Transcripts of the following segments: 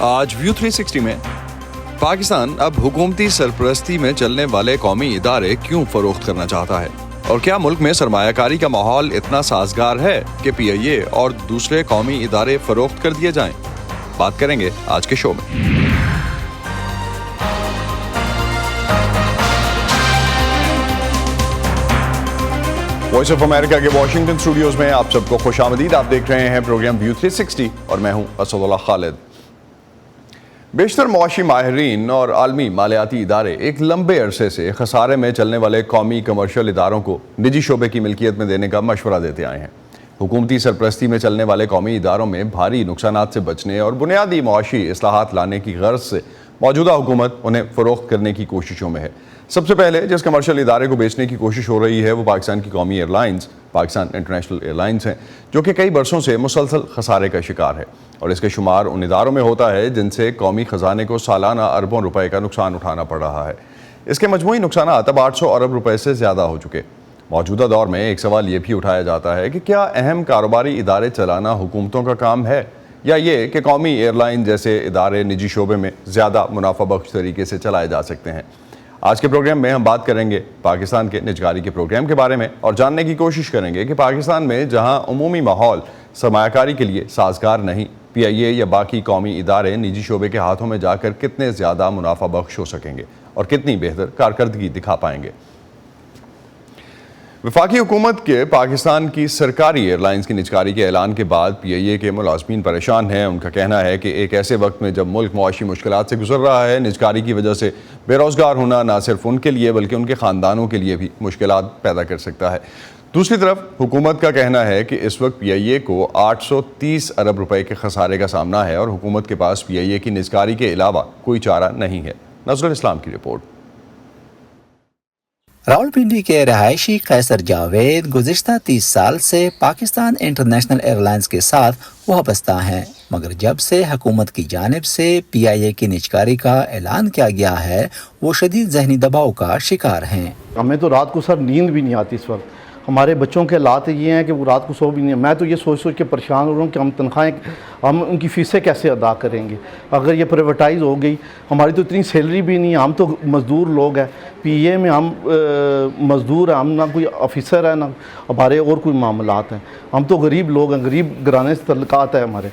آج ویو 360 میں پاکستان اب حکومتی سرپرستی میں چلنے والے قومی ادارے کیوں فروخت کرنا چاہتا ہے، اور کیا ملک میں سرمایہ کاری کا ماحول اتنا سازگار ہے کہ پی آئی اے اور دوسرے قومی ادارے فروخت کر دیے جائیں؟ بات کریں گے آج کے شو میں۔ وائس آف امریکہ کے واشنگٹن اسٹوڈیوز میں آپ سب کو خوش آمدید۔ آپ دیکھ رہے ہیں پروگرام ویو 360 اور میں ہوں اسد اللہ خالد۔ بیشتر معاشی ماہرین اور عالمی مالیاتی ادارے ایک لمبے عرصے سے خسارے میں چلنے والے قومی کمرشل اداروں کو نجی شعبے کی ملکیت میں دینے کا مشورہ دیتے آئے ہیں۔ حکومتی سرپرستی میں چلنے والے قومی اداروں میں بھاری نقصانات سے بچنے اور بنیادی معاشی اصلاحات لانے کی غرض سے موجودہ حکومت انہیں فروخت کرنے کی کوششوں میں ہے۔ سب سے پہلے جس کمرشل ادارے کو بیچنے کی کوشش ہو رہی ہے وہ پاکستان کی قومی airlines Pakistan international airlines ہیں، جو کہ کئی برسوں سے مسلسل خسارے کا شکار ہے، اور اس کے شمار ان اداروں میں ہوتا ہے جن سے قومی خزانے کو سالانہ اربوں روپے کا نقصان اٹھانا پڑ رہا ہے۔ اس کے مجموعی نقصانات اب 800 ارب روپے سے زیادہ ہو چکے۔ موجودہ دور میں ایک سوال یہ بھی اٹھایا جاتا ہے کہ کیا اہم کاروباری ادارے چلانا حکومتوں کا کام ہے، یا یہ کہ قومی ایئر لائن جیسے ادارے نجی شعبے میں زیادہ منافع بخش طریقے سے چلائے جا سکتے ہیں؟ آج کے پروگرام میں ہم بات کریں گے پاکستان کے نجکاری کے پروگرام کے بارے میں، اور جاننے کی کوشش کریں گے کہ پاکستان میں جہاں عمومی ماحول سرمایہ کاری کے لیے سازگار نہیں، پی آئی اے یا باقی قومی ادارے نجی شعبے کے ہاتھوں میں جا کر کتنے زیادہ منافع بخش ہو سکیں گے اور کتنی بہتر کارکردگی دکھا پائیں گے۔ وفاقی حکومت کے پاکستان کی سرکاری ایئر لائنز کی نجکاری کے اعلان کے بعد پی آئی اے کے ملازمین پریشان ہیں۔ ان کا کہنا ہے کہ ایک ایسے وقت میں جب ملک معاشی مشکلات سے گزر رہا ہے، نجکاری کی وجہ سے بے روزگار ہونا نہ صرف ان کے لیے بلکہ ان کے خاندانوں کے لیے بھی مشکلات پیدا کر سکتا ہے۔ دوسری طرف حکومت کا کہنا ہے کہ اس وقت پی آئی اے کو 830 ارب روپے کے خسارے کا سامنا ہے، اور حکومت کے پاس پی آئی اے کی نجکاری کے علاوہ کوئی چارہ نہیں ہے۔ نظر الاسلام کی رپورٹ۔ راولپنڈی کے رہائشی قیصر جاوید گزشتہ 30 سال سے پاکستان انٹرنیشنل ایئر لائنز کے ساتھ وابستہ ہیں، مگر جب سے حکومت کی جانب سے پی آئی اے کی نجکاری کا اعلان کیا گیا ہے، وہ شدید ذہنی دباؤ کا شکار ہیں۔ ہمیں تو رات کو سر نیند بھی نہیں آتی۔ اس وقت ہمارے بچوں کے حالات یہ ہیں کہ وہ رات کو سو بھی نہیں۔ میں تو یہ سوچ کے پریشان ہو رہا ہوں کہ ہم تنخواہیں ہم ان کی فیسیں کیسے ادا کریں گے اگر یہ پرائیویٹائز ہو گئی۔ ہماری تو اتنی سیلری بھی نہیں ہے، ہم تو مزدور لوگ ہیں۔ پی اے میں ہم مزدور ہیں، ہم نہ کوئی آفیسر ہے نہ ہمارے اور کوئی معاملات ہیں۔ ہم تو غریب لوگ ہیں، غریب گھرانے سے تعلقات ہیں ہمارے۔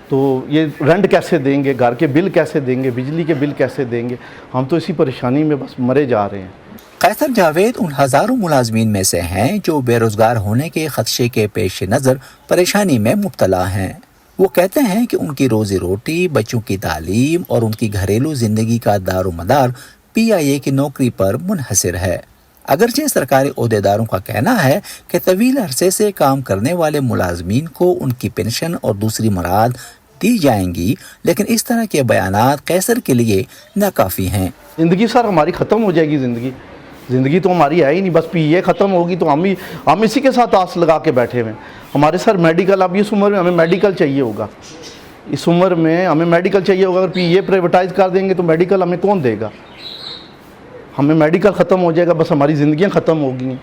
تو یہ رینٹ کیسے دیں گے، گھر کے بل کیسے دیں گے، بجلی کے بل کیسے دیں گے؟ ہم تو اسی پریشانی میں بس مرے جا رہے ہیں۔ قیصر جاوید ان ہزاروں ملازمین میں سے ہیں جو بے روزگار ہونے کے خدشے کے پیش نظر پریشانی میں مبتلا ہیں۔ وہ کہتے ہیں کہ ان کی روزی روٹی، بچوں کی تعلیم اور ان کی گھریلو زندگی کا دار و مدار پی آئی اے کی نوکری پر منحصر ہے۔ اگرچہ سرکاری عہدیداروں کا کہنا ہے کہ طویل عرصے سے کام کرنے والے ملازمین کو ان کی پنشن اور دوسری مراد دی جائیں گی، لیکن اس طرح کے بیانات قیصر کے لیے ناکافی ہیں۔ زندگی سر ہماری ختم ہو جائے گی۔ زندگی تو ہماری ہے ہی نہیں، بس پی اے ختم ہوگی تو ہم اسی کے ساتھ آس لگا کے بیٹھے ہوئے ہیں۔ ہمارے سر میڈیکل، اب اس عمر میں ہمیں میڈیکل چاہیے ہوگا، اس عمر میں ہمیں میڈیکل چاہیے ہوگا۔ اگر پی اے پرائیویٹائز کر دیں گے تو میڈیکل ہمیں کون دے گا؟ ہمیں میڈیکل ختم ہو جائے گا، بس ہماری زندگیاں ختم ہو گئی۔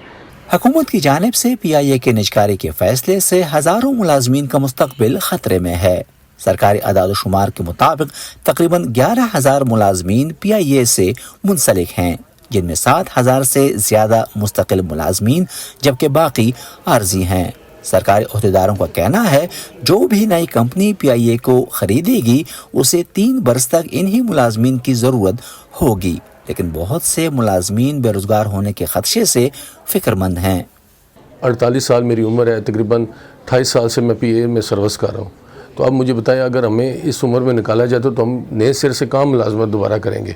حکومت کی جانب سے پی آئی اے کے نجکاری کے فیصلے سے ہزاروں ملازمین کا مستقبل خطرے میں ہے۔ سرکاری اعداد و شمار کے مطابق تقریباً 11,000 ملازمین پی آئی اے سے منسلک ہیں، جن میں 7,000 سے زیادہ مستقل ملازمین جبکہ باقی عارضی ہیں۔ سرکاری عہدیداروں کا کہنا ہے جو بھی نئی کمپنی پی آئی اے کو خریدے گی اسے 3 برس تک انہی ملازمین کی ضرورت ہوگی، لیکن بہت سے ملازمین بے روزگار ہونے کے خدشے سے فکر مند ہیں۔ 48 سال میری عمر ہے، تقریباً 28 سال سے میں پی اے میں سروس کر رہا ہوں۔ تو اب مجھے بتائیں اگر ہمیں اس عمر میں نکالا جائے تو ہم نئے سر سے کام ملازمت دوبارہ کریں گے؟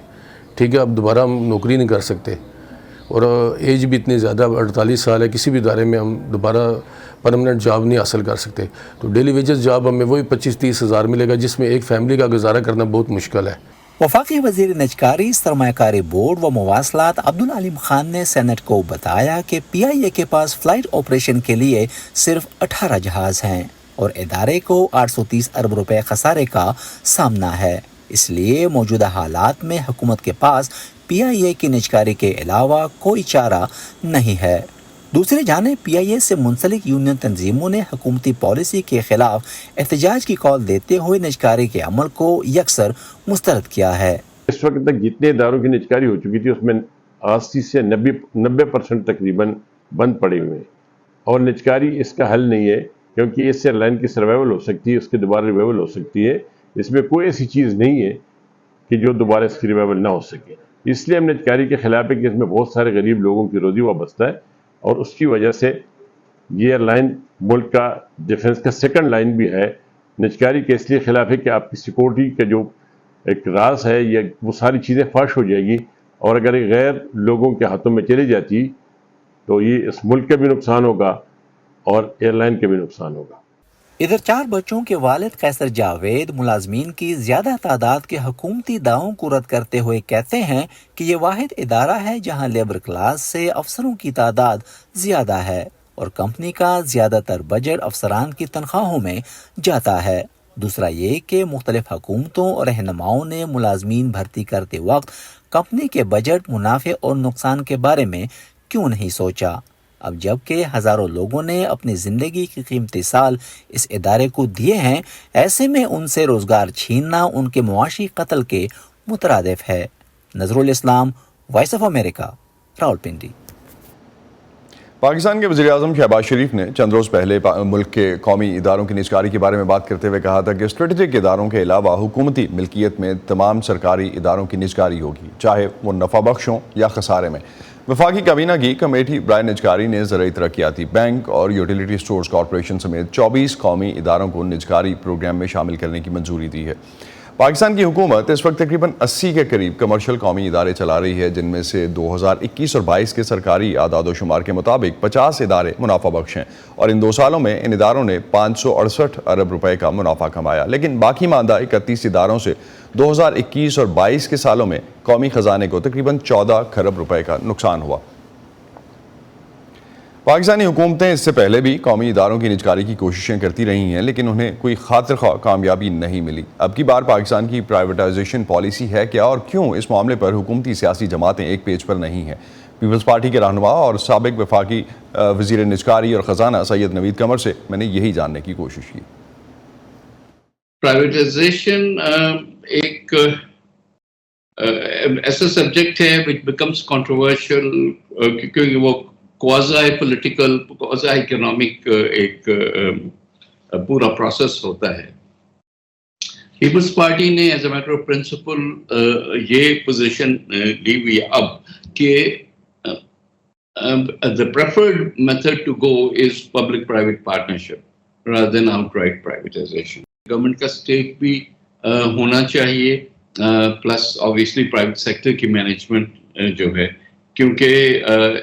ٹھیک ہے، اب دوبارہ ہم نوکری نہیں کر سکتے، اور ایج بھی اتنی زیادہ 48 سال ہے، کسی بھی ادارے میں ہم دوبارہ پرمننٹ جاب نہیں حاصل کر سکتے۔ تو ڈیلی ویجز جاب ہمیں وہی 25-30 ہزار ملے گا، جس میں ایک فیملی کا گزارا کرنا بہت مشکل ہے۔ وفاقی وزیر نجکاری، سرمایہ کاری بورڈ و مواصلات عبدالعلیم خان نے سینٹ کو بتایا کہ پی آئی اے کے پاس فلائٹ آپریشن کے لیے صرف 18 جہاز ہیں اور ادارے کو 830 ارب روپے خسارے کا سامنا ہے۔ اس لیے موجودہ حالات میں حکومت کے پاس پی آئی اے کی نجکاری کے علاوہ کوئی چارہ نہیں ہے۔ دوسری جانب پی آئی اے سے منسلک یونین تنظیموں نے حکومتی پالیسی کے خلاف احتجاج کی کال دیتے ہوئے نجکاری کے عمل کو یکسر مسترد کیا ہے۔ اس وقت تک جتنے اداروں کی نجکاری ہو چکی تھی اس میں 80 سے 90% تقریباً بند پڑے ہوئے ہیں، اور نجکاری اس کا حل نہیں ہے، کیونکہ اس سے ایئر لائن کی سروائیول ہو سکتی ہے، اس کی دوبارہ ریوائیول ہو سکتی ہے۔ اس میں کوئی ایسی چیز نہیں ہے کہ جو دوبارہ اس کی ریوائیول نہ ہو سکے۔ اس لیے ہم نجکاری کے خلاف ہے کہ اس میں بہت سارے غریب لوگوں کی روزی وابستہ ہے، اور اس کی وجہ سے یہ ایئر لائن ملک کا ڈیفنس کا سیکنڈ لائن بھی ہے۔ نجکاری کے اس لیے خلاف ہے کہ آپ کی سیکورٹی کا جو ایک راز ہے یہ وہ ساری چیزیں فاش ہو جائے گی، اور اگر یہ غیر لوگوں کے ہاتھوں میں چلی جاتی تو یہ اس ملک کا بھی نقصان ہوگا اور ایئر لائن کا بھی نقصان ہوگا۔ ادھر 4 بچوں کے والد قیصر جاوید ملازمین کی زیادہ تعداد کے حکومتی دعووں کو رد کرتے ہوئے کہتے ہیں کہ یہ واحد ادارہ ہے جہاں لیبر کلاس سے افسروں کی تعداد زیادہ ہے اور کمپنی کا زیادہ تر بجٹ افسران کی تنخواہوں میں جاتا ہے۔ دوسرا یہ کہ مختلف حکومتوں اور رہنماؤں نے ملازمین بھرتی کرتے وقت کمپنی کے بجٹ، منافع اور نقصان کے بارے میں کیوں نہیں سوچا؟ اب جب کہ ہزاروں لوگوں نے اپنی زندگی کی قیمتی سال اس ادارے کو دیے ہیں، ایسے میں ان سے روزگار چھیننا ان کے معاشی قتل کے مترادف ہے۔ Nazar ul Islam, voice of America, Rawalpindi. Pakistan کے وزیر اعظم شہباز شریف نے چند روز پہلے ملک کے قومی اداروں کی نجکاری کے بارے میں بات کرتے ہوئے کہا تھا کہ اسٹریٹجک اداروں کے علاوہ حکومتی ملکیت میں تمام سرکاری اداروں کی نجکاری ہوگی، چاہے وہ نفع بخش ہوں یا خسارے میں۔ وفاقی کابینہ کی کمیٹی برائے نجکاری نے زرعی ترقیاتی بینک اور یوٹیلیٹی سٹورز کارپوریشن سمیت 24 قومی اداروں کو نجکاری پروگرام میں شامل کرنے کی منظوری دی ہے۔ پاکستان کی حکومت اس وقت تقریباً 80 کے قریب کمرشل قومی ادارے چلا رہی ہے، جن میں سے 2021 اور 22 کے سرکاری اعداد و شمار کے مطابق 50 ادارے منافع بخش ہیں، اور ان 2 سالوں میں ان اداروں نے 568 ارب روپے کا منافع کمایا۔ لیکن باقی ماندہ 31 اداروں سے 2021 اور 22 کے سالوں میں قومی خزانے کو تقریباً 14 کھرب روپے کا نقصان ہوا۔ پاکستانی حکومتیں اس سے پہلے بھی قومی اداروں کی نجکاری کی کوششیں کرتی رہی ہیں، لیکن انہیں کوئی خاطر خواہ کامیابی نہیں ملی۔ اب کی بار پاکستان کی پرائیویٹائزیشن پالیسی ہے کیا، اور کیوں اس معاملے پر حکومتی سیاسی جماعتیں ایک پیج پر نہیں ہیں؟ پیپلز پارٹی کے رہنما اور سابق وفاقی وزیر نجکاری اور خزانہ سید نوید قمر سے میں نے یہی جاننے کی کوشش کی۔ پرائیویٹائزیشن ایک ایسا سبجیکٹ ہے which becomes controversial کیونکہ وہ کوازی پولیٹیکل، کوازی اکنامک ایک پورا پروسیس ہوتا ہے۔ پیپلز پارٹی نے as a matter of principle یہ پوزیشن لی ہوئی اب کہ the preferred method to go is public-private partnership rather than outright privatization. Government کا اسٹیک بھی ہونا چاہیے، پلس آبویسلی پرائیویٹ سیکٹر کی مینجمنٹ جو ہے، کیونکہ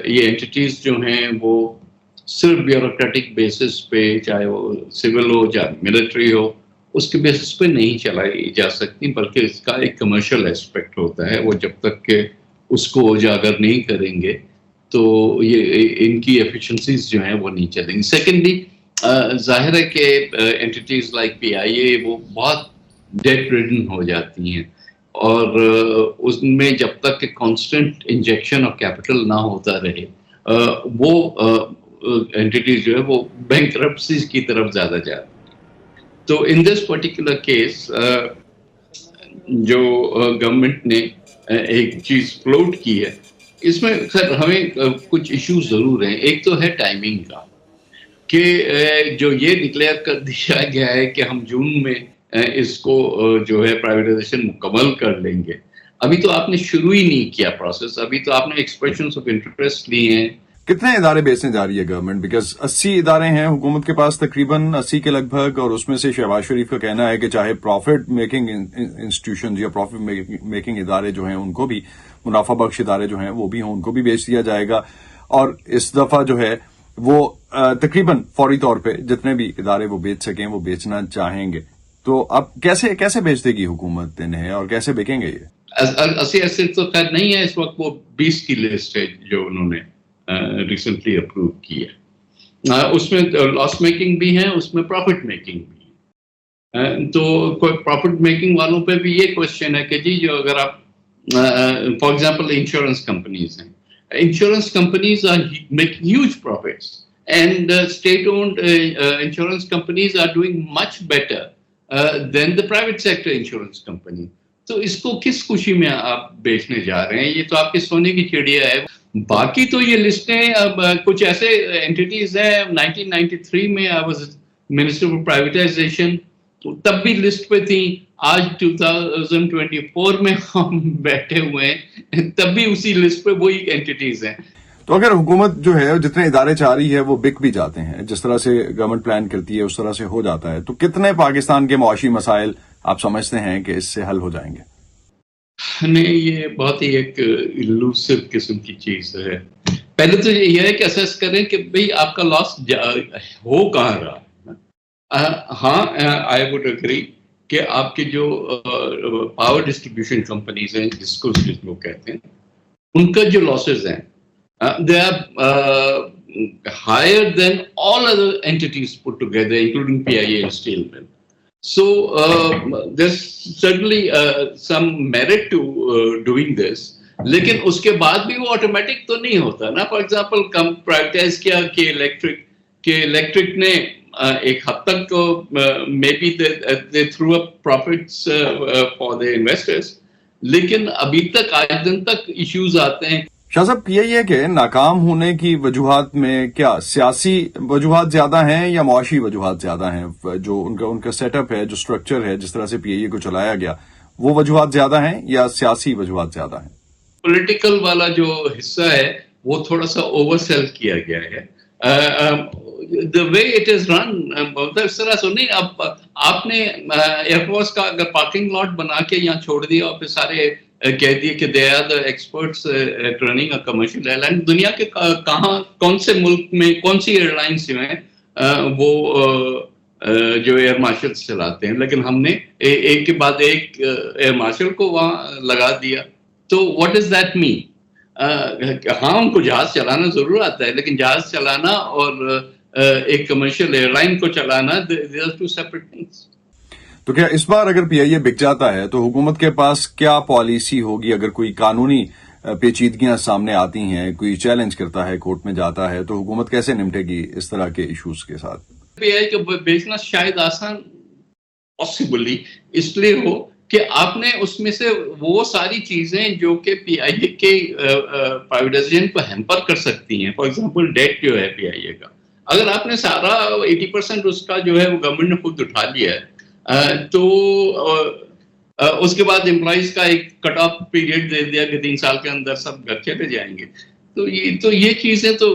یہ انٹیٹیز جو ہیں وہ صرف بیوروکریٹک بیسس پہ، چاہے وہ سول ہو چاہے ملٹری ہو، اس کے بیسس پہ نہیں چلائی جا سکتی، بلکہ اس کا ایک کمرشل اسپیکٹ ہوتا ہے۔ وہ جب تک کہ اس کو اجاگر نہیں کریں گے تو یہ ان کی ایفیشنسیز جو ہیں وہ نہیں چلیں گی۔ سیکنڈلی ظاہر ہے کہ انٹیٹیز لائک پی آئی اے وہ بہت ڈیٹ ریڈن ہو جاتی ہیں، اور اس میں جب تک کہ کانسٹنٹ انجیکشن آف کیپٹل نہ ہوتا رہے وہ انٹیٹیز جو ہے وہ بینکرپسیز کی طرف زیادہ جاتی ہیں۔ تو ان دس پرٹیکولر کیس جو گورنمنٹ نے ایک چیز فلوٹ کی ہے، اس میں خیر ہمیں کچھ ایشوز ضرور ہیں۔ ایک تو ہے ٹائمنگ کا، کہ جو یہ ڈکلیئر کر دیا گیا ہے کہ ہم جون میں اس کو جو ہے پرائیویٹائزیشن مکمل کر لیں گے، ابھی تو آپ نے شروع ہی نہیں کیا پروسیس، ابھی تو آپ نے ایکسپریشنز آف انٹرسٹ لیے ہیں۔ کتنے ادارے بیچنے جا رہی ہے گورنمنٹ؟ بیکاز 80 ادارے ہیں حکومت کے پاس تقریباً 80 کے لگ بھگ، اور اس میں سے شہباز شریف کا کہنا ہے کہ چاہے پروفٹ میکنگ انسٹیٹیوشن یا پروفٹ میکنگ ادارے جو ہیں ان کو بھی، منافع بخش ادارے جو ہیں وہ بھی ہیں، ان کو بھی بیچ دیا جائے گا، اور اس دفعہ جو ہے وہ تقریباً فوری طور پہ جتنے بھی ادارے وہ بیچ سکیں وہ بیچنا چاہیں گے۔ تو اب کیسے بیچ دے گی حکومت انہیں، اور کیسے بکیں گے یہ؟ 80 ایسے تو خیر نہیں ہے اس وقت، وہ 20 کی لسٹ ہے جو انہوں نے ریسنٹلی اپروو کی ہے۔ اس میں لاس میکنگ بھی ہیں، اس میں پروفٹ میکنگ بھی ہے۔ تو پروفٹ میکنگ والوں پہ بھی یہ کوشچن ہے کہ جی جو اگر آپ فار ایگزامپل انشورنس کمپنیز ہیں، insurance companies are making huge profits, and state-owned insurance companies are doing much better than the private sector insurance company. تو اس کو کس خوشی میں آپ بیچنے جا رہے ہیں؟ یہ تو آپ کے سونے کی چڑیا ہے. باقی تو یہ لسٹیں اب کچھ ایسے اینٹیز ہیں. 1993 میں I was Minister for Privatization, تب بھی لسٹ پہ تھیں. آج 2024 میں ہم بیٹھے ہوئے ہیں, تب بھی اسی لسٹ پہ وہی اینٹیز ہیں. تو اگر حکومت جو ہے جتنے ادارے چاہ رہی ہے وہ بک بھی جاتے ہیں, جس طرح سے گورنمنٹ پلان کرتی ہے اس طرح سے ہو جاتا ہے, تو کتنے پاکستان کے معاشی مسائل آپ سمجھتے ہیں کہ اس سے حل ہو جائیں گے؟ نہیں, یہ بہت ہی ایک الوسو قسم کی چیز ہے. پہلے تو یہ ہے کہ اسیس کریں کہ بھئی آپ کا لاس ہو کہاں رہا. ہاں, آئی وڈ اگری کہ آپ کے جو پاور ڈسٹریبیوشن کمپنیز ہیں, جس کو لوگ کہتے ہیں, ان کا جو لاسز ہیں they are higher than all other entities put together, including PIA and Steel Mill. So there's certainly some merit to doing this. لیکن اس کے بعد بھی وہ آٹومیٹک تو نہیں ہوتا نا. فار ایگزامپل کم پرائیویٹائز کیا کہ الیکٹرک نے ایک حد تک maybe they throw up profits for the investors, لیکن ابھی تک آج دن تک ایشوز آتے ہیں. شاہ صاحب, یہی ہے کہ ناکام ہونے کی وجوہات میں کیا سیاسی وجوہات زیادہ ہیں یا معاشی وجوہات زیادہ ہیں؟ جو ان کا سیٹ اپ ہے, جو اسٹرکچر ہے, جس طرح سے پی ائی اے کو چلایا گیا, وہ وجوہات زیادہ ہیں یا سیاسی وجوہات زیادہ ہیں؟ پولیٹیکل والا جو حصہ ہے وہ تھوڑا سا اوور سیل کیا گیا ہے. the way it is run, اس طرح سے نہیں. اب آپ نے ایئر فورس کا اگر پارکنگ لاٹ بنا کے یہاں چھوڑ دیا اور پھر سارے کہہ دیے کہ they are the experts at running a commercial airline. دنیا کے کہاں, کون سے ملک میں کون سی ایئر لائنس جو ہیں وہ جو ایئر مارشل چلاتے ہیں, لیکن ہم نے ایک کے بعد ایک ایئر مارشل کو وہاں لگا دیا. تو what does that mean? ہاں, ان کو جہاز چلانا ضرور آتا ہے, لیکن جہاز چلانا اور ایک کمرشل ایئر لائن کو چلانا they are two separate things. تو کیا اس بار اگر پی آئی اے بک جاتا ہے تو حکومت کے پاس کیا پالیسی ہوگی؟ اگر کوئی قانونی پیچیدگیاں سامنے آتی ہیں, کوئی چیلنج کرتا ہے, کورٹ میں جاتا ہے, تو حکومت کیسے نمٹے گی اس طرح کے ایشوز کے ساتھ؟ پی آئی اے کو بیچنا شاید آسان پاسبلی اس لیے ہو کہ آپ نے اس میں سے وہ ساری چیزیں جو کہ پی آئی اے کے پرائیویٹائزیشن کو ہیمپر کر سکتی ہیں. فار ایگزامپل ڈیٹ جو ہے پی آئی اے کا, اگر آپ نے سارا 80% اس کا جو ہے وہ گورنمنٹ نے خود اٹھا لیا ہے, تو اس کے بعد امپلائیز کا ایک کٹ آف پیریڈ دے دیا کہ 3 سال کے اندر سب گھر چلے جائیں گے, تو یہ چیزیں تو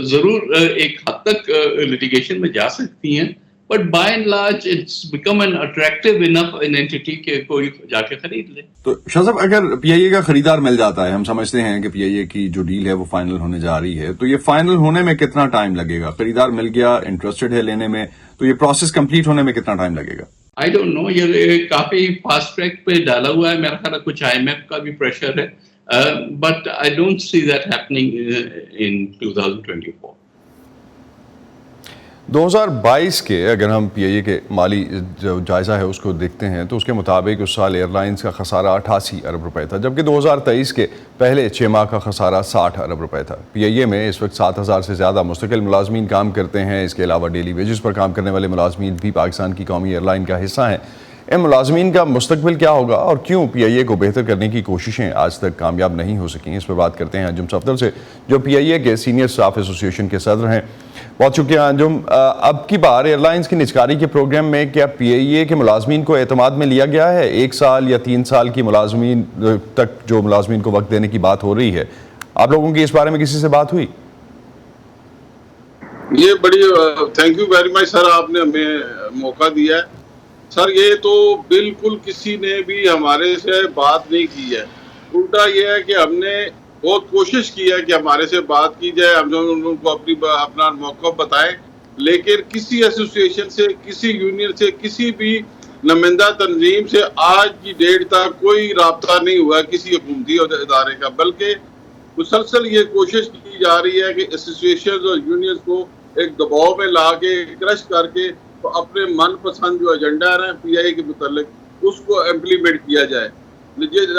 ضرور ایک حد تک لٹیگیشن میں جا سکتی ہیں. But by and large it's become an attractive enough an anti کہ کوئی جا کے خرید لے. تو شاہ صاحب, اگر پی آئی اے کا خریدار مل جاتا ہے, ہم سمجھتے ہیں کہ پی آئی اے کی جو ڈیل ہے وہ فائنل ہونے جا رہی ہے, تو یہ فائنل ہونے میں کتنا ٹائم لگے گا؟ خریدار مل گیا, انٹرسٹڈ ہے لینے میں, تو یہ پروسیس کمپلیٹ ہونے میں کتنا ٹائم لگے گا؟ آئی ڈونٹ نو, یہ کافی فاسٹ ٹریک پہ ڈالا ہوا ہے. میرا خیال ہے کچھ آئی ایم ایف کا بھی پریشر ہے, but I don't see that happening in 2024. 2022 کے اگر ہم پی آئی اے کے مالی جو جائزہ ہے اس کو دیکھتے ہیں تو اس کے مطابق اس سال ایئر لائنز کا خسارہ 88 ارب روپے تھا, جبکہ 2023 کے پہلے 6 ماہ کا خسارہ 60 ارب روپے تھا. پی آئی اے میں اس وقت 7000 سے زیادہ مستقل ملازمین کام کرتے ہیں. اس کے علاوہ ڈیلی ویجز پر کام کرنے والے ملازمین بھی پاکستان کی قومی ایئر لائن کا حصہ ہیں. ان ملازمین کا مستقبل کیا ہوگا اور کیوں پی آئی اے کو بہتر کرنے کی کوششیں آج تک کامیاب نہیں ہو سکیں؟ اس پر بات کرتے ہیں انجم صفدر سے, جو پی آئی اے کے سینئر اسٹاف ایسوسی ایشن کے صدر ہیں. بہت شکریہ انجم. اب کی بار ایئر لائنز کی نجکاری کے پروگرام میں کیا پی آئی اے کے ملازمین کو اعتماد میں لیا گیا ہے؟ 1 سال یا 3 سال کی ملازمین تک جو ملازمین کو وقت دینے کی بات ہو رہی ہے, آپ لوگوں کی اس بارے میں کسی سے بات ہوئی؟ یہ بڑی تھینک یو ویری مچ سر, آپ نے ہمیں موقع دیا ہے. سر یہ تو بالکل کسی نے بھی ہمارے سے بات نہیں کی ہے. الٹا یہ ہے کہ ہم نے بہت کوشش کی ہے کہ ہمارے سے بات کی جائے, ہم ان کو اپنا موقف بتائیں, لیکن کسی ایسوسی ایشن سے, کسی یونین سے, کسی بھی نمائندہ تنظیم سے آج کی ڈیٹ تک کوئی رابطہ نہیں ہوا کسی حکومتی ادارے کا. بلکہ مسلسل یہ کوشش کی جا رہی ہے کہ ایسوسی ایشن اور یونینز کو ایک دباؤ میں لا کے کرش کر کے اپنے من پسند جو ایجنڈا ہے پی آئی اے کے متعلق اس کو امپلیمنٹ کیا جائے.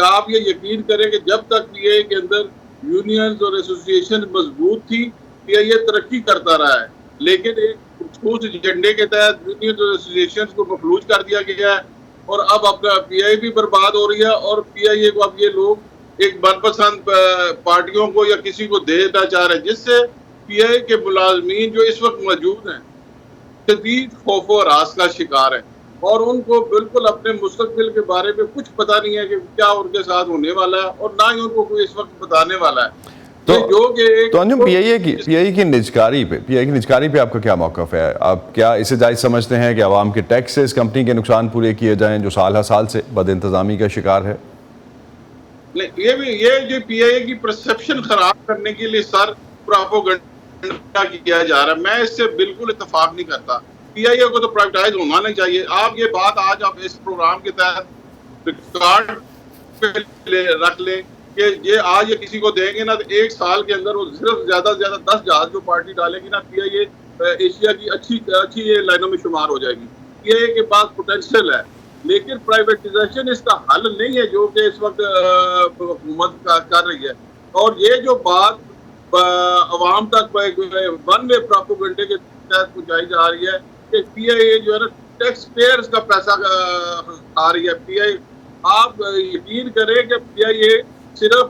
آپ یہ یقین کریں کہ جب تک پی آئی اے کے اندر یونینز اور ایسوسیشن مضبوط تھی, پی آئی اے ترقی کرتا رہا ہے, لیکن ایک خصوص ایجنڈے کے تحت یونینز اور ایسوسیشن کو مفلوج کر دیا گیا ہے, اور اب اپنا پی آئی بھی برباد ہو رہی ہے, اور پی آئی اے کو اب یہ لوگ ایک من پسند پارٹیوں کو یا کسی کو دینا چاہ رہے ہیں, جس سے پی آئی اے کے ملازمین جو اس وقت موجود ہیں شدید خوف و ہراس کا شکار ہیں, اور ان کو بالکل اپنے مستقبل کے بارے میں کچھ پتہ نہیں ہے کہ کیا ان کے ساتھ ہونے والا ہے, اور نہ ہی ان کو کوئی اس وقت بتانے والا ہے. تو انجم پی آئی اے کی نجکاری پہ آپ کا کیا موقف ہے؟ آپ کیا اسے جائز سمجھتے ہیں کہ عوام کے ٹیکسز کمپنی کے نقصان پورے کیے جائیں جو سال ہر سال سے بد انتظامی کا شکار ہے؟ یہ جو پی آئی اے کی پرسپشن خراب کرنے کے لیے سر پراپوگنڈا کیا جا رہا ہے, میں اس سے بالکل اتفاق نہیں کرتا. پی آئی اے کو تو پرائیویٹائز ہونا نہیں چاہیے. آپ یہ بات آج آپ اس پروگرام کے تحت ریکارڈ پہ رکھ لیں کہ یہ آج یہ کسی کو دیں گے نا تو ایک سال کے اندر وہ صرف زیادہ سے زیادہ 10 جہاز جو پارٹی ڈالے گی نا, پی آئی اے ایشیا کی اچھی لائنوں میں شمار ہو جائے گی. پی آئی اے کے پاس پوٹینشیل ہے, لیکن پرائیویٹائزیشن اس کا حل نہیں ہے جو کہ اس وقت حکومت کر رہی ہے. اور یہ جو بات عوام تک ون وے پراپوگنڈے کے تحت پہنچائی جا رہی ہے کہ پی آئی اے جو ہے نا ٹیکس پیئرز کا پیسہ آ رہی ہے. پی آئی آپ یقین کریں کہ پی آئی اے صرف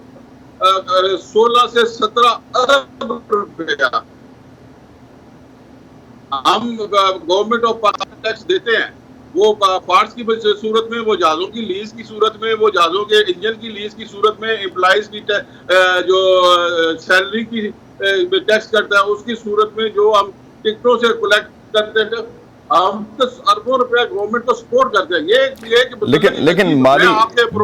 16 سے 17 ارب روپیہ ہم گورنمنٹ آف پاکستان ٹیکس دیتے ہیں, وہ پارٹس کی صورت میں, وہ جہازوں کی لیز کی صورت میں, وہ جہازوں کے انجن کی لیز کی صورت میں, امپلائیز کی جو سیلری کی ٹیکس کرتا ہے اس کی صورت میں, جو ہم ٹکٹوں سے کلیکٹ کرتے ہیں, ہم اربوں روپیہ گورنمنٹ کو سپورٹ کرتے ہیں. لیکن مالی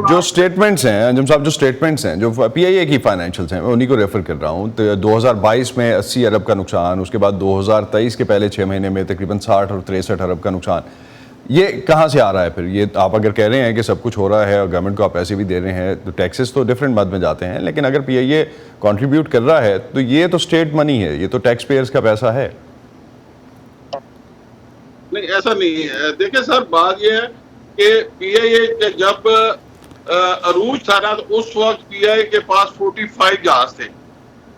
جو سٹیٹمنٹس ہیں انجم صاحب, جو سٹیٹمنٹس ہیں جو پی آئی اے کی فائنینشلز ہیں, میں انہی کو ریفر کر رہا ہوں. 2022 میں 80 ارب کا نقصان, اس کے بعد 2023 کے پہلے 6 مہینے میں تقریباً 60 اور 63 ارب کا نقصان. یہ کہاں سے آ رہا ہے پھر؟ یہ آپ اگر کہہ رہے ہیں کہ سب کچھ ہو رہا ہے اور گورنمنٹ کو آپ پیسے بھی دے رہے ہیں, تو ٹیکسز تو ڈفرینٹ مد میں جاتے ہیں, لیکن اگر پی آئی اے کنٹریبیوٹ کر رہا ہے تو یہ تو اسٹیٹ منی ہے, یہ تو ٹیکس پیئرز کا پیسہ ہے. نہیں, ایسا نہیں ہے. دیکھیں سر, بات یہ ہے کہ پی آئی اے جب عروج تھا نا تو اس وقت پی آئی اے کے پاس 45 جہاز تھے,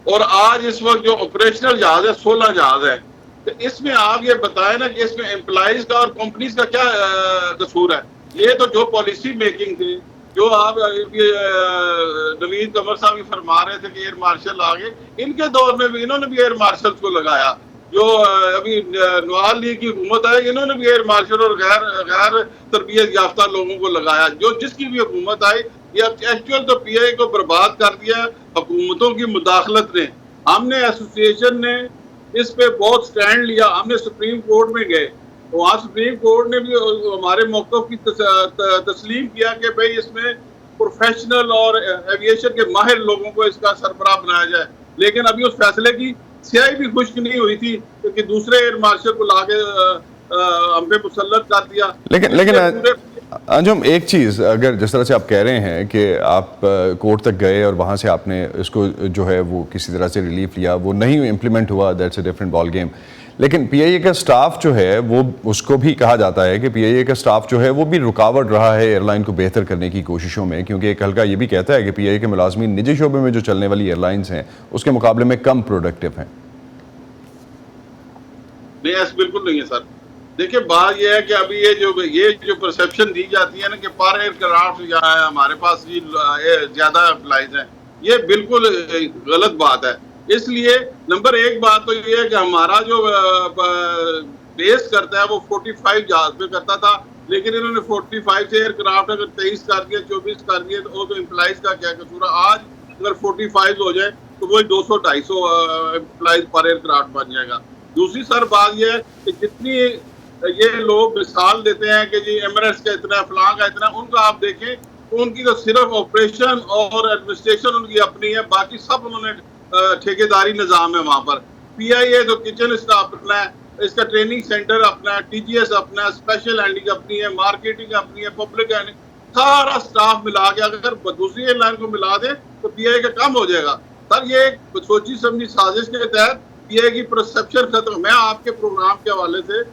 اور آج اس وقت جو آپریشنل جہاز ہے 16 جہاز ہے. تو اس میں آپ یہ بتائیں نا کہ اس میں امپلائیز کا اور کمپنیز کا کیا قصور ہے؟ یہ تو جو پالیسی میکنگ تھی, جو آپ نوید قمر صاحب بھی فرما رہے تھے کہ ایئر مارشل آ گئے, ان کے دور میں بھی انہوں نے بھی ایئر مارشلز کو لگایا. جو ابھی نواز لیگ کی حکومت ہے, انہوں نے بھی ایئر مارشل اور غیر تربیت یافتہ لوگوں کو لگایا. جو جس کی بھی حکومت آئی, یہ ایکچوئل تو پی آئی اے کو برباد کر دیا حکومتوں کی مداخلت نے. ہم نے ایسوسیشن نے اس پہ بہت سٹینڈ لیا, ہم نے سپریم کورٹ میں گئے, وہاں سپریم کورٹ نے بھی ہمارے موقف کی تسلیم کیا کہ بھئی اس میں پروفیشنل اور ایویشن کے ماہر لوگوں کو اس کا سربراہ بنایا جائے. لیکن ابھی اس فیصلے کی سیاہی بھی خشک نہیں ہوئی تھی کہ دوسرے ایئر مارشل کو لا کے ہم پہ مسلط کر دیا. لیکن انجم ایک چیز, اگر جس طرح سے آپ کہہ رہے ہیں کہ آپ کورٹ تک گئے اور وہاں سے آپ نے اس کو جو ہے وہ کسی طرح سے ریلیف لیا, وہ نہیں امپلیمنٹ ہوا, that's a different ball game. لیکن پی آئی اے کا سٹاف جو ہے وہ, اس کو بھی کہا جاتا ہے کہ پی آئی اے کا سٹاف جو ہے وہ بھی رکاوٹ رہا ہے ایئر لائن کو بہتر کرنے کی کوششوں میں, کیونکہ ایک حلقہ یہ بھی کہتا ہے کہ پی آئی اے کے ملازمین نجی شعبے میں جو چلنے والی ایئر لائنز ہیں اس کے مقابلے میں کم پروڈکٹیو ہیں. نہیں, ایسا بالکل نہیں ہے سر. دیکھیں بات یہ ہے کہ ابھی یہ جو پرسیپشن دی جاتی ہے نا کہ پر ایئر کرافٹ ہمارے پاس زیادہ امپلائیز ہیں, یہ بالکل غلط بات ہے. اس لیے نمبر ایک بات تو یہ ہے کہ ہمارا جو بیس کرتا ہے وہ 45 جہاز پہ کرتا تھا, لیکن انہوں نے 45 سے ایئر کرافٹ اگر 23 کر دیا 24 کر دیے تو امپلائیز کا کیا قصور ہے؟ آج اگر 45 ہو جائے تو وہی 200-250 امپلائیز پر ایئر کرافٹ بن جائے گا. دوسری سر بات یہ ہے کہ جتنی یہ لوگ مثال دیتے ہیں کہ جی ایمریٹس کا اتنا, فلاں کا اتنا, ان کا آپ دیکھیں تو ان کی تو صرف آپریشن اور ایڈمنسٹریشن ان کی اپنی ہے, باقی سب انہوں نے ٹھیکیداری نظام ہے وہاں پر. پی آئی اے تو کچن اسٹاف اپنا ہے, اس کا ٹریننگ سینٹر اپنا ہے, ٹی جی ایس اپنا ہے, اسپیشل ہینڈنگ اپنی ہے, مارکیٹنگ اپنی ہے, پبلک ہینڈنگ, سارا اسٹاف ملا کے اگر دوسری ایئر لائن کو ملا دیں تو پی آئی اے کا کم ہو جائے گا. سر یہ ایک سوچی سمجھی سازش کے تحت پی آئی اے کی پرسپشن ختم. میں آپ کے پروگرام کے حوالے سے,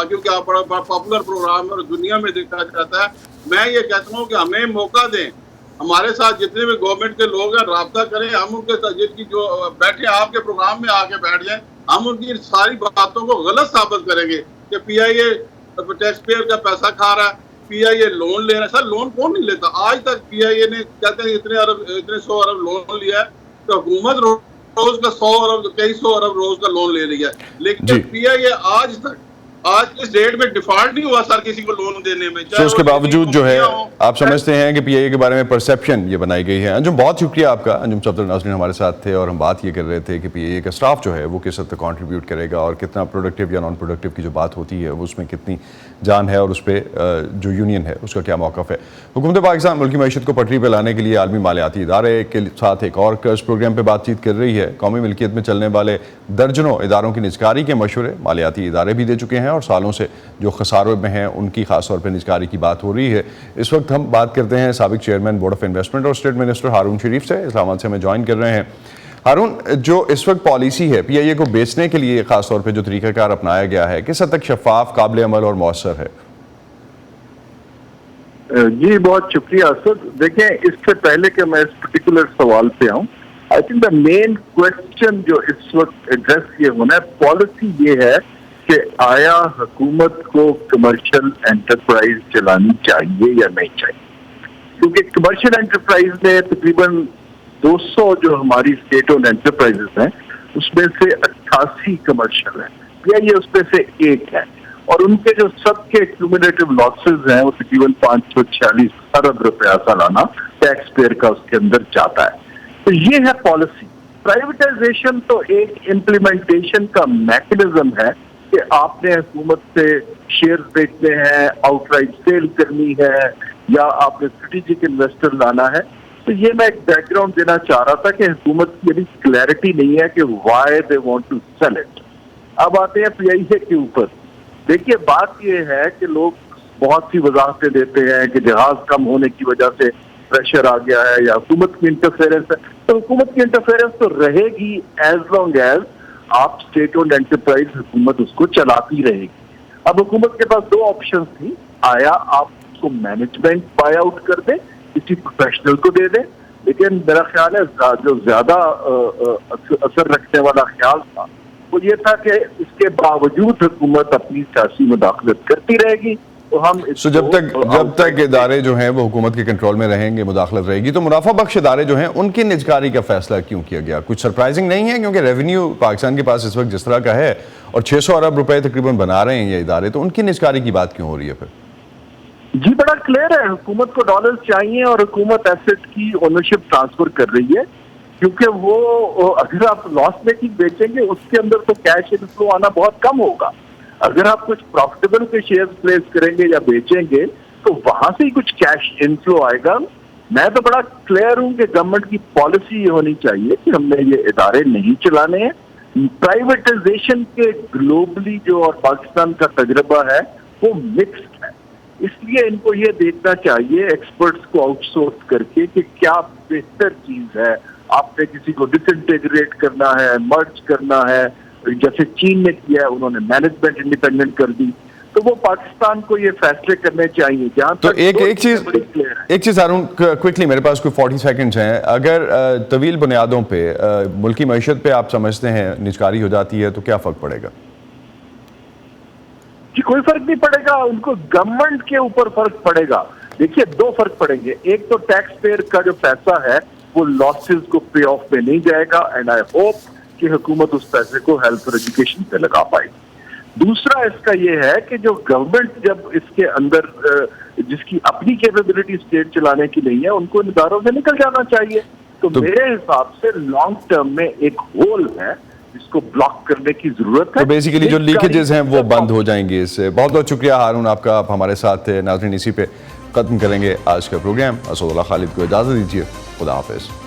کیونکہ آپ بڑا پاپولر پروگرام اور دنیا میں دیکھا جاتا ہے, میں یہ کہتا ہوں کہ ہمیں موقع دیں ہمارے ساتھ جتنے بھی گورنمنٹ کے لوگ ہیں رابطہ کریں, ہم ان کے ساتھ جن کی جو بیٹھے آپ کے پروگرام میں آ کے بیٹھ جائیں, ہم ان کی ساری باتوں کو غلط ثابت کریں گے کہ پی آئی اے ٹیکس پیئر کا پیسہ کھا رہا ہے, پی آئی اے لون لے رہا ہے. سر لون کون نہیں لیتا؟ آج تک پی آئی اے نے کہتے ہیں اتنے 100 ارب لون لیا ہے, تو حکومت روز کا 100 ارب کئی 100 ارب روز کا لون لے لیا ہے, لیکن پی آئی اے آج اس ڈیٹ میں ڈیفالٹ نہیں ہوا سر کسی کو لون دینے میں. اس کے باوجود جو ہے آپ سمجھتے ہیں کہ پی آئی اے کے بارے میں پرسیپشن یہ بنائی گئی ہے. انجم بہت شکریہ آپ کا. انجم صفدر ناظرین ہمارے ساتھ تھے اور ہم بات یہ کر رہے تھے کہ پی آئی اے کا سٹاف جو ہے وہ کس حد تک کنٹریبیوٹ کرے گا اور کتنا پروڈکٹیو یا نان پروڈکٹیو کی جو بات ہوتی ہے اس میں کتنی جان ہے اور اس پہ جو یونین ہے اس کا کیا موقف ہے. حکومت پاکستان ملکی معیشت کو پٹری پہ لانے کے لیے عالمی مالیاتی ادارے کے ساتھ ایک اور قرض پروگرام پہ بات چیت کر رہی ہے. قومی ملکیت میں چلنے والے درجنوں اداروں کی نجکاری کے مشورے مالیاتی ادارے بھی دے چکے ہیں اور سالوں سے جو خساروں میں ہیں ان کی خاص طور پہ نجکاری کی بات ہو رہی ہے. اس وقت ہم بات کرتے ہیں سابق چیئرمین بورڈ آف انویسٹمنٹ اور اسٹیٹ منسٹر ہارون شریف سے. اسلام آباد سے ہمیں جوائن کر رہے ہیں. ہارون, جو اس وقت پالیسی ہے پی آئی اے کو بیچنے کے لیے خاص طور پہ جو طریقہ کار اپنایا گیا ہے, کس حد تک شفاف, قابل عمل اور مؤثر ہے؟ جی بہت شکریہ اسد. دیکھیں اس سے پہلے کہ میں اس پرٹیکولر سوال پہ آؤں, I think the main question جو اس وقت ایڈریس یہ ہونا ہے, پالیسی یہ ہے کہ آیا حکومت کو کمرشل انٹرپرائز چلانی چاہیے یا نہیں چاہیے. کیونکہ کمرشل انٹرپرائز میں تقریباً 200 جو ہماری اسٹیٹ اونڈ انٹرپرائزز ہیں اس میں سے 88 کمرشل ہیں, یا یہ اس میں سے ایک ہے, اور ان کے جو سب کے کیومولیٹو لاسز ہیں وہ تقریباً 546 ارب روپیہ سالانہ ٹیکس پیئر کا اس کے اندر جاتا ہے. تو یہ ہے پالیسی. پرائیویٹائزیشن تو ایک امپلیمنٹیشن کا میکنزم ہے کہ آپ نے حکومت سے شیئر بیچنے ہیں, آؤٹ رائٹ سیل کرنی ہے, یا آپ نے اسٹریٹجک انویسٹر لانا ہے. تو یہ میں ایک بیک گراؤنڈ دینا چاہ رہا تھا کہ حکومت کی ابھی کلیئرٹی نہیں ہے کہ why they want to sell it. اب آتے ہیں پی آئی اے کے اوپر. دیکھیے بات یہ ہے کہ لوگ بہت سی وضاحتیں دیتے ہیں کہ جہاز کم ہونے کی وجہ سے پریشر آ گیا ہے یا حکومت کی انٹرفیئرنس ہے. تو حکومت کی انٹرفیئرنس تو رہے گی ایز لانگ ایز آپ اسٹیٹ اونڈ انٹرپرائز حکومت اس کو چلاتی رہے گی. اب حکومت کے پاس 2 آپشنز تھی. آیا آپ اس کو مینجمنٹ بائی آؤٹ کر دیں, کسی پروفیشنل کو دے دیں, لیکن میرا خیال ہے جو زیادہ اثر رکھنے والا خیال تھا وہ یہ تھا کہ اس کے باوجود حکومت اپنی سیاسی مداخلت کرتی رہے گی. تو ہم جب تک ادارے جو ہیں وہ حکومت کے کنٹرول میں رہیں گے, مداخلت رہے گی, تو منافع بخش ادارے جو ہیں ان کی نجکاری کا فیصلہ کیوں کیا گیا؟ کچھ سرپرائزنگ نہیں ہے کیونکہ ریونیو پاکستان کے پاس اس وقت جس طرح کا ہے اور 600 ارب روپے تقریباً بنا رہے ہیں یہ ادارے, تو ان کی نجکاری کی بات کیوں ہو رہی ہے پھر؟ جی بڑا کلیئر ہے, حکومت کو ڈالرز چاہیے اور حکومت ایسٹ کی اونرشپ ٹرانسفر کر رہی ہے, کیونکہ وہ اگر آپ لاس میکنگ بیچیں گے اس کے اندر تو کیش انفلو آنا بہت کم ہوگا. اگر آپ کچھ پروفٹیبل کے شیئرز پلیس کریں گے یا بیچیں گے تو وہاں سے ہی کچھ کیش انفلو آئے گا. میں تو بڑا کلیئر ہوں کہ گورنمنٹ کی پالیسی یہ ہونی چاہیے کہ ہم نے یہ ادارے نہیں چلانے ہیں. پرائیویٹائزیشن کے گلوبلی جو اور پاکستان کا تجربہ ہے وہ مکسڈ ہے, اس لیے ان کو یہ دیکھنا چاہیے ایکسپرٹس کو آؤٹ سورس کر کے کہ کیا بہتر چیز ہے. آپ نے کسی کو ڈس انٹیگریٹ کرنا ہے, مرج کرنا ہے, جیسے چین نے کیا ہے, انہوں نے مینجمنٹ انڈیپینڈنٹ کر دی, تو وہ پاکستان کو یہ فیصلے کرنے چاہیے. جہاں تو ایک چیز ہارون کوئکلی, میرے پاس کوئی 40 سیکنڈز ہیں, اگر طویل بنیادوں پہ ملکی معیشت پہ آپ سمجھتے ہیں نجکاری ہو جاتی ہے تو کیا فرق پڑے گا؟ جی کوئی فرق نہیں پڑے گا, ان کو گورنمنٹ کے اوپر فرق پڑے گا. دیکھیے 2 فرق پڑیں گے. ایک تو ٹیکس پیئر کا جو پیسہ ہے وہ لاسز کو پے آف میں نہیں جائے گا, اینڈ آئی ہوپ کہ حکومت اس پیسے کو ہیلتھ اور ایجوکیشن پہ لگا پائے گی. دوسرا اس کا یہ ہے کہ جو گورنمنٹ جب اس کے اندر جس کی اپنی کیپیبلٹی اسٹیٹ چلانے کی نہیں ہے ان کو اداروں سے نکل جانا چاہیے. تو میرے حساب سے لانگ ٹرم میں ایک ہول ہے جس کو بلاک کرنے کی ضرورت ہے. تو بیسیکلی جو لیکیجز ہیں وہ بند ہو جائیں گے اس سے. بہت بہت شکریہ ہارون آپ کا, آپ ہمارے ساتھ تھے. ناظرین اسی پہ ختم کریں گے آج کا پروگرام. اسد اللہ خالد کو اجازت دیجیے. خدا حافظ.